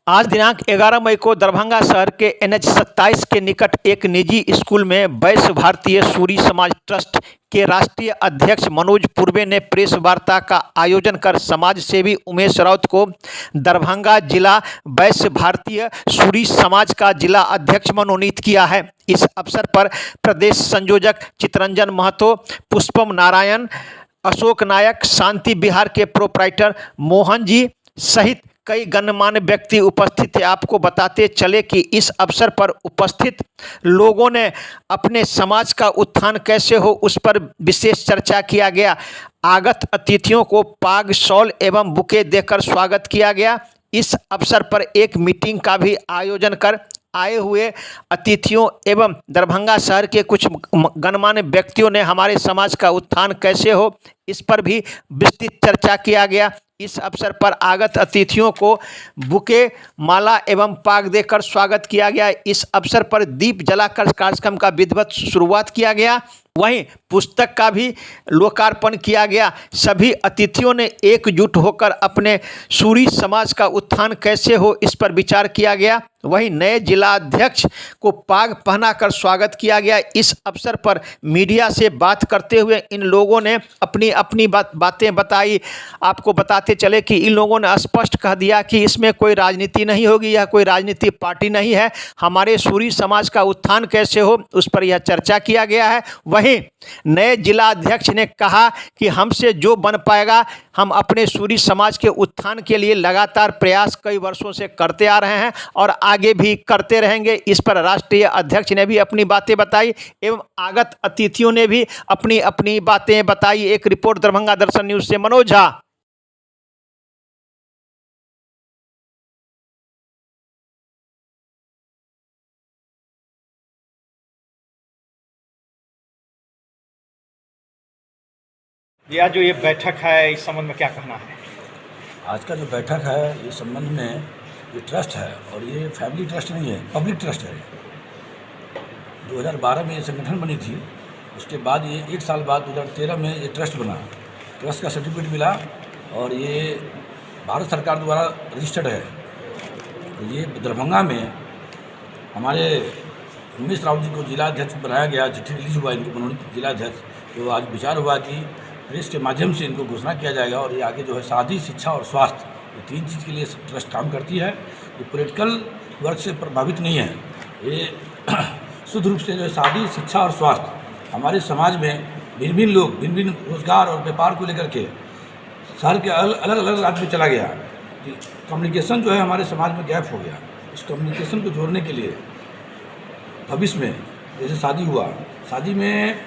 आज दिनांक 11 मई को दरभंगा शहर के NH 27 के निकट एक निजी स्कूल में वैश्य भारतीय सूरी समाज ट्रस्ट के राष्ट्रीय अध्यक्ष मनोज पूर्वे ने प्रेस वार्ता का आयोजन कर समाज सेवी उमेश राउत को दरभंगा जिला वैश्य भारतीय सूरी समाज का जिला अध्यक्ष मनोनीत किया है। इस अवसर पर प्रदेश संयोजक चितरंजन महतो, पुष्पम नारायण, अशोक नायक, शांति विहार के प्रोप्राइटर मोहन जी सहित कई गणमान्य व्यक्ति उपस्थित थे। आपको बताते चले कि इस अवसर पर उपस्थित लोगों ने अपने समाज का उत्थान कैसे हो उस पर विशेष चर्चा किया गया। आगत अतिथियों को पाग, शॉल एवं बुके देकर स्वागत किया गया। इस अवसर पर एक मीटिंग का भी आयोजन कर आए हुए अतिथियों एवं दरभंगा शहर के कुछ गणमान्य व्यक्तियों ने हमारे समाज का उत्थान कैसे हो इस पर भी विस्तृत चर्चा किया गया। इस अवसर पर आगत अतिथियों को बुके, माला एवं पाग देकर स्वागत किया गया। इस अवसर पर दीप जलाकर कार्यक्रम का विधिवत शुरुआत किया गया। वहीं पुस्तक का भी लोकार्पण किया गया। सभी अतिथियों ने एकजुट होकर अपने सूरी समाज का उत्थान कैसे हो इस पर विचार किया गया। वहीं नए जिलाध्यक्ष को पाग पहनाकर स्वागत किया गया। इस अवसर पर मीडिया से बात करते हुए इन लोगों ने अपनी अपनी बातें बताई। आपको बताते चले कि इन लोगों ने स्पष्ट कह दिया कि इसमें कोई राजनीति नहीं होगी, यह कोई राजनीतिक पार्टी नहीं है। हमारे सूरी समाज का उत्थान कैसे हो उस पर यह चर्चा किया गया है। वहीं नए जिलाध्यक्ष ने कहा कि हमसे जो बन पाएगा हम अपने सूरी समाज के उत्थान के लिए लगातार प्रयास कई वर्षों से करते आ रहे हैं और आगे भी करते रहेंगे। इस पर राष्ट्रीय अध्यक्ष ने भी अपनी बातें बताई एवं आगत अतिथियों ने भी अपनी अपनी बातें बताई। एक रिपोर्ट दरभंगा दर्शन न्यूज से मनोज झा। या जो ये बैठक है इस संबंध में क्या कहना है? आज का जो बैठक है इस संबंध में ये ट्रस्ट है और ये फैमिली ट्रस्ट नहीं है, पब्लिक ट्रस्ट है। 2012 में ये संगठन बनी थी, उसके बाद ये 1 साल बाद 2013 में ये ट्रस्ट बना। ट्रस्ट का सर्टिफिकेट मिला और ये भारत सरकार द्वारा रजिस्टर्ड है। तो ये दरभंगा में हमारे उमेश राउत जी को जिलाध्यक्ष बनाया गया। चिट्ठी रिलीज हुआ इनको मनोनीत जिलाध्यक्ष। तो आज विचार हुआ कि प्रेस के माध्यम से इनको घोषणा किया जाएगा और ये आगे जो है शादी, शिक्षा और स्वास्थ्य, ये 3 चीज़ के लिए ट्रस्ट काम करती है। ये पॉलिटिकल वर्क से प्रभावित नहीं है। ये शुद्ध रूप से जो है शादी, शिक्षा और स्वास्थ्य हमारे समाज में भिन्न भिन्न लोग भिन्न भिन्न रोजगार और व्यापार को लेकर के शहर के अलग अलग राज्य में चला गया। कम्युनिकेशन जो है हमारे समाज में गैप हो गया। इस कम्युनिकेशन को जोड़ने के लिए भविष्य में जैसे शादी हुआ, शादी में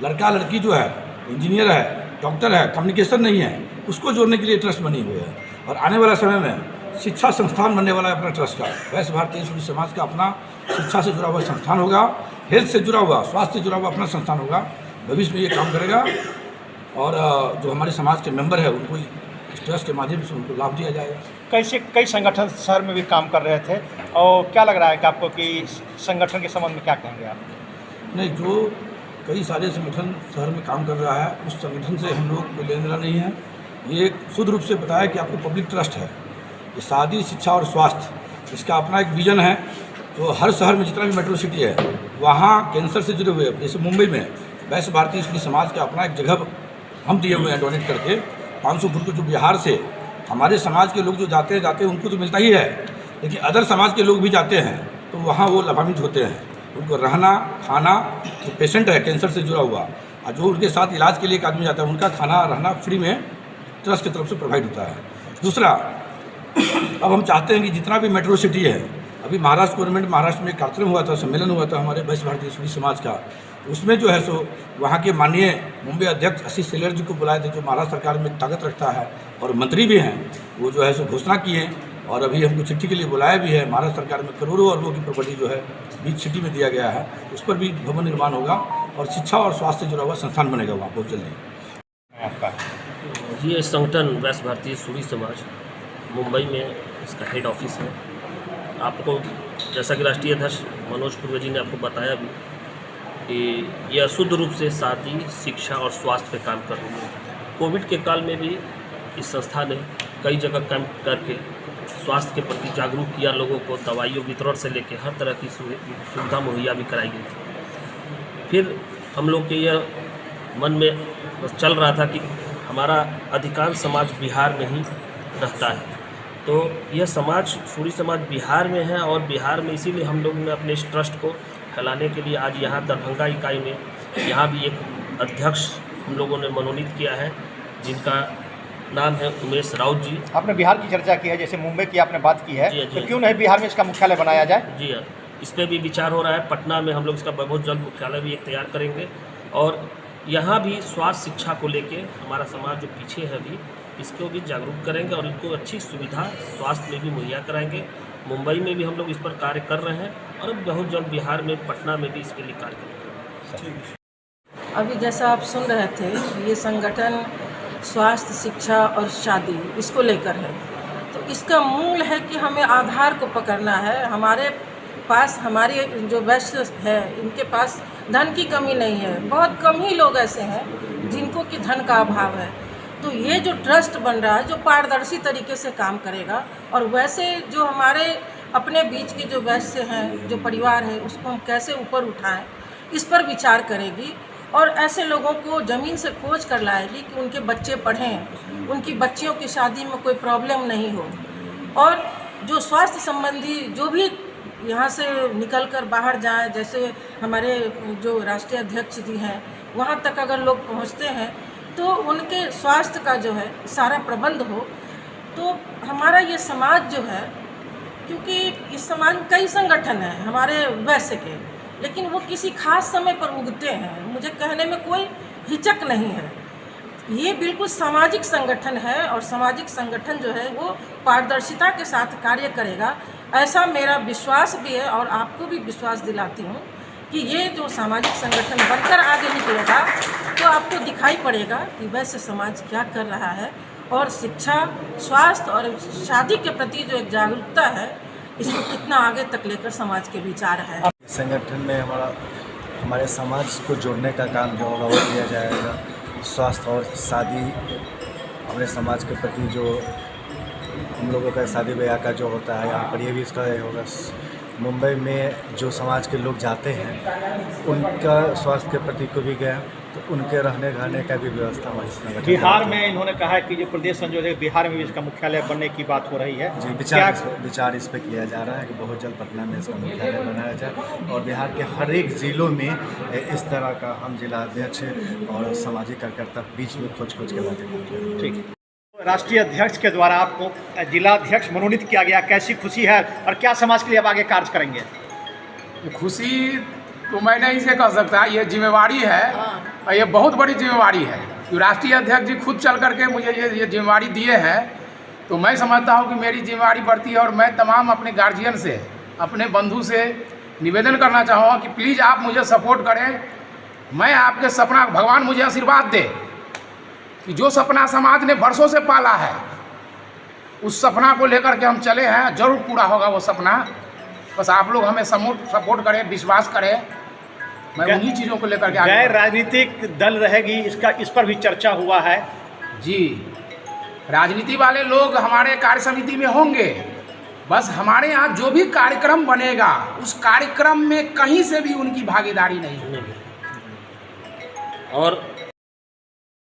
लड़का लड़की जो है इंजीनियर है, डॉक्टर है, कम्युनिकेशन नहीं है, उसको जोड़ने के लिए ट्रस्ट बनी हुई है। और आने वाला समय में शिक्षा संस्थान बनने वाला है अपना ट्रस्ट का। वैश्य भारतीय सूरी समाज का अपना शिक्षा से जुड़ा हुआ संस्थान होगा, हेल्थ से जुड़ा हुआ, स्वास्थ्य से जुड़ा हुआ अपना संस्थान होगा। भविष्य में ये काम करेगा और जो हमारे समाज के मेंबर है उनको इस ट्रस्ट के माध्यम से उनको लाभ दिया जाएगा। कैसे कई संगठन शहर में भी काम कर रहे थे और क्या लग रहा है कि आपको कि संगठन के संबंध में क्या कहेंगे आप? नहीं, जो कई सारे संगठन शहर में काम कर रहा है उस संगठन से हम लोग कोई लेना देना नहीं है। ये शुद्ध रूप से बताया कि आपको पब्लिक ट्रस्ट है। ये शादी, शिक्षा और स्वास्थ्य इसका अपना एक विजन है। जो हर शहर में जितना भी मेट्रो सिटी है वहाँ कैंसर से जुड़े हुए, जैसे मुंबई में वैश्य भारतीय सूरी समाज का अपना एक जगह हम दिए हुए हैं डोनेट करके 500 फुट को। जो बिहार से हमारे समाज के लोग जो जाते हैं उनको तो मिलता ही है, लेकिन अदर समाज के लोग भी जाते हैं तो वहाँ वो लाभान्वित होते हैं। उनको रहना, खाना, जो पेशेंट है कैंसर से जुड़ा हुआ और जो उनके साथ इलाज के लिए एक आदमी जाता है उनका खाना रहना फ्री में ट्रस्ट की तरफ से प्रोवाइड होता है। दूसरा, अब हम चाहते हैं कि जितना भी मेट्रो सिटी है, अभी महाराष्ट्र गवर्नमेंट महाराष्ट्र में एक कार्यक्रम हुआ था, सम्मेलन हुआ था हमारे वैश्य भारतीय सूरी समाज का। उसमें जो है सो वहाँ के माननीय मुंबई अध्यक्ष आशीष सेलर जी को बुलाए थे, जो महाराष्ट्र सरकार में ताकत रखता है और मंत्री भी हैं। वो जो है सो घोषणा किए और अभी हमको चिट्ठी के लिए बुलाया भी है। महाराष्ट्र सरकार में करोड़ों अरबों की प्रॉपर्टी जो है बीच सिटी में दिया गया है, उस पर भी भवन निर्माण होगा और शिक्षा और स्वास्थ्य से जुड़ा हुआ संस्थान बनेगा वहाँ बहुत जल्दी। आपका ये संगठन वैश्य भारतीय सूरी समाज मुंबई में इसका हेड ऑफिस है। आपको जैसा कि राष्ट्रीय अध्यक्ष मनोज पूर्वे जी ने आपको बताया भी कि यह शुद्ध रूप से शादी, शिक्षा और स्वास्थ्य पे काम कर रही है। कोविड के काल में भी इस संस्था ने कई जगह काम करके स्वास्थ्य के प्रति जागरूक किया लोगों को, दवाइयों वितरण से लेकर हर तरह की सुविधा मुहैया भी कराई गई थी। फिर हम लोग के यह मन में चल रहा था कि हमारा अधिकांश समाज बिहार में ही रहता है, तो यह समाज सूरी समाज बिहार में है और बिहार में इसीलिए हम लोग ने अपने इस ट्रस्ट को फैलाने के लिए आज यहाँ दरभंगा इकाई में यहाँ भी एक अध्यक्ष हम लोगों ने मनोनीत किया है, जिनका नाम है उमेश राउत जी। आपने बिहार की चर्चा की है, जैसे मुंबई की आपने बात की है, जी, जी। तो क्यों नहीं बिहार में इसका मुख्यालय बनाया जाए? जी हाँ, इस पर भी विचार हो रहा है। पटना में हम लोग इसका बहुत जल्द मुख्यालय भी एक तैयार करेंगे और यहाँ भी स्वास्थ्य शिक्षा को लेके हमारा समाज जो पीछे है अभी, इसको भी जागरूक करेंगे और इनको अच्छी सुविधा स्वास्थ्य में भी मुहैया कराएंगे। मुंबई में भी हम लोग इस पर कार्य कर रहे हैं और अब बहुत जल्द बिहार में, पटना में भी इसके लिए कार्य करेंगे। अभी जैसा आप सुन रहे थे, ये संगठन स्वास्थ्य, शिक्षा और शादी इसको लेकर है। तो इसका मूल है कि हमें आधार को पकड़ना है। हमारे पास, हमारे जो वैश्य है, इनके पास धन की कमी नहीं है। बहुत कम ही लोग ऐसे हैं जिनको कि धन का अभाव है। तो ये जो ट्रस्ट बन रहा है, जो पारदर्शी तरीके से काम करेगा और वैसे जो हमारे अपने बीच के जो वैश्य हैं, जो परिवार है, उसको हम कैसे ऊपर उठाएं, इस पर विचार करेगी और ऐसे लोगों को ज़मीन से खोज कर लाएगी कि उनके बच्चे पढ़ें, उनकी बच्चियों की शादी में कोई प्रॉब्लम नहीं हो। और जो स्वास्थ्य संबंधी जो भी यहाँ से निकल कर बाहर जाएं, जैसे हमारे जो राष्ट्रीय अध्यक्ष जी हैं, वहाँ तक अगर लोग पहुँचते हैं तो उनके स्वास्थ्य का जो है सारा प्रबंध हो। तो हमारा ये समाज जो है, क्योंकि इस समाज में कई संगठन हैं हमारे वैश्य के, लेकिन वो किसी खास समय पर उगते हैं। मुझे कहने में कोई हिचक नहीं है। ये बिल्कुल सामाजिक संगठन है और सामाजिक संगठन जो है वो पारदर्शिता के साथ कार्य करेगा, ऐसा मेरा विश्वास भी है। और आपको भी विश्वास दिलाती हूँ कि ये जो सामाजिक संगठन बनकर आगे निकलेगा तो आपको दिखाई पड़ेगा कि वैसे समाज क्या कर रहा है और शिक्षा, स्वास्थ्य और शादी के प्रति जो एक जागरूकता है, इसको कितना आगे तक लेकर समाज के विचार है। संगठन में हमारे समाज को जोड़ने का काम जो होगा वो किया जाएगा। स्वास्थ्य और शादी, हमारे समाज के प्रति जो हम लोगों का शादी ब्याह का जो होता है, यहाँ पर ये भी इसका होगा। मुंबई में जो समाज के लोग जाते हैं, उनका स्वास्थ्य के प्रति को भी गया, तो उनके रहने खाने का भी व्यवस्था हमारे संगठन बिहार में इन्होंने कहा है कि जो प्रदेश संयोजक है, बिहार में भी इसका मुख्यालय बनने की बात हो रही है। जी, विचार इस पर किया जा रहा है कि बहुत जल्द पटना में इसका मुख्यालय बनाया जाए और बिहार के हर एक ज़िलों में इस तरह का हम जिला अध्यक्ष और सामाजिक कार्यकर्ता बीच में खोज के बातें। ठीक, राष्ट्रीय अध्यक्ष के द्वारा आपको जिला अध्यक्ष मनोनीत किया गया, कैसी खुशी है और क्या समाज के लिए आप आगे कार्य करेंगे? खुशी तो मैं नहीं से कह सकता, ये जिम्मेवारी है और ये बहुत बड़ी जिम्मेवारी है। तो राष्ट्रीय अध्यक्ष जी खुद चल करके मुझे ये जिम्मेवारी दिए हैं, तो मैं समझता हूँ कि मेरी जिम्मेवारी बढ़ती है। और मैं तमाम अपने गार्जियन से, अपने बंधु से निवेदन करना चाहूँगा कि प्लीज़ आप मुझे सपोर्ट करें। मैं आपके सपना, भगवान मुझे आशीर्वाद दे कि जो सपना समाज ने वर्षों से पाला है, उस सपना को लेकर के हम चले हैं, जरूर पूरा होगा वो सपना। बस आप लोग हमें सपोर्ट करें, विश्वास करें। मैं उन्हीं चीज़ों को लेकर के गैर राजनीतिक दल रहेगी, इस पर भी चर्चा हुआ है। जी, राजनीति वाले लोग हमारे कार्य समिति में होंगे। बस हमारे यहाँ जो भी कार्यक्रम बनेगा, उस कार्यक्रम में कहीं से भी उनकी भागीदारी नहीं होगी। और